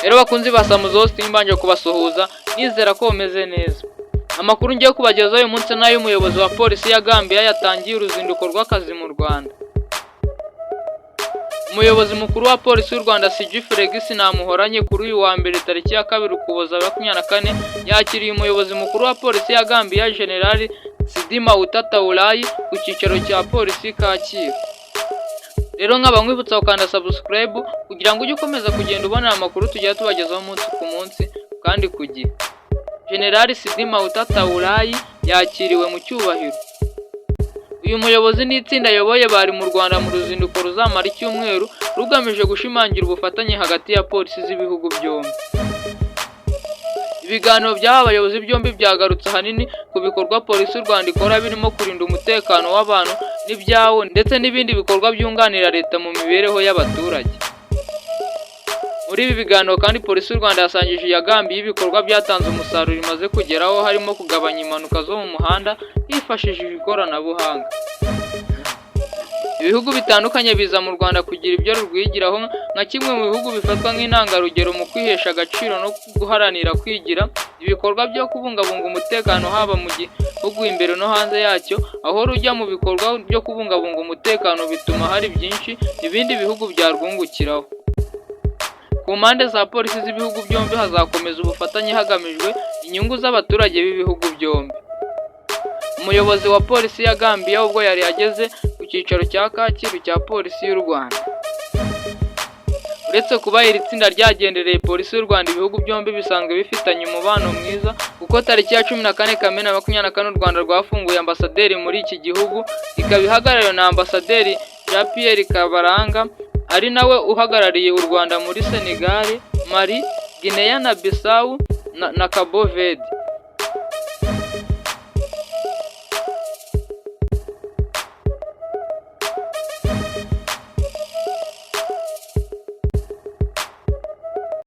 Rero bakunzi ba Samuzo mbanje kubasuhuza nizera ko bameze neza. Amakuru ngiye kubagezaho uyu munsi nayo umuyobozi wa polisi ya Gambia yatangiye uruzinduko rw'akazi mu Rwanda. Umuyobozi mukuru wa polisi y'u Rwanda CG Felix Namuhoranye kuri uyu wa mbere tariki ya 2 Ukuboza 2024 yakiriye umuyobozi mukuru wa polisi ya Gambia General Sidima Utata Ulayi ku cyicaro cya polisi Kacyiru. Rero nk'abamwibutsa ukanda subscribe kugira ngo ujye ukomeza kugenda ubona amakuru tujya tubagezaho umunsi ku munsi kandi ku gihe. General Sidima Utata Ulayi yakiriwe mu cyubahiro. Uyu muyobozi n'itsinda ayoboye bari mu Rwanda mu ruzinduko ruzamara icyumweru rugamije gushimangira ubufatanye hagati ya polisi z'ibihugu byombi. Ibiganiro by'aba bayobozi byombi byagarutse hanini ku bikorwa polisi y'u Rwanda ikora birimo kurinda umutekano w'abantu n'ibyawo ndetse n'ibindi bikorwa byunganira leta mu mibereho y'abaturage. Muri ibi biganiro kandi polisi y'u Rwanda yasangije iya Gambia ibikorwa byatanze umusaruro imaze kugeraho harimo kugabanya impanuka zo mu muhanda hifashishijwe ikoranabuhanga. Ibihugu bitandukanye biza mu Rwanda kugira ibyo rwigiraho nka kimwe mu bihugu bifatwa nk'intangarugero mu kwihesha agaciro no guharanira kwigira ibikorwa byo kubungabunga umutekano haba mu gihugu imbere no hanze yacyo. Aho rujya mu bikorwa byo kubungabunga umutekano bituma hari byinshi ibindi bihugu byarwungukiraho. Ku mpande za polisi z'ibihugu byombi hazakomeza ubufatanye hagamijwe inyungu z'abaturage b'ibihugu byombi. Umuyobozi wa polisi ya Gambia ubwo yari ageze ku cyicaro cya Kacyiru cya polisi y'u Rwanda. Uretse kuba iri tsinda ryagendereye polisi y'u Rwanda, ibihugu byombi bisanzwe bifitanye umubano mwiza kuko tariki ya 14 Kamena 2024 u Rwanda rwafunguye ambasaderi muri iki gihugu, ikaba ihagarariwe na ambasaderi Jean Pierre Kabaranga ari nawe uhagarariye u Rwanda muri Senegal, Mali, Guinea na Bissau na Cabo Verde.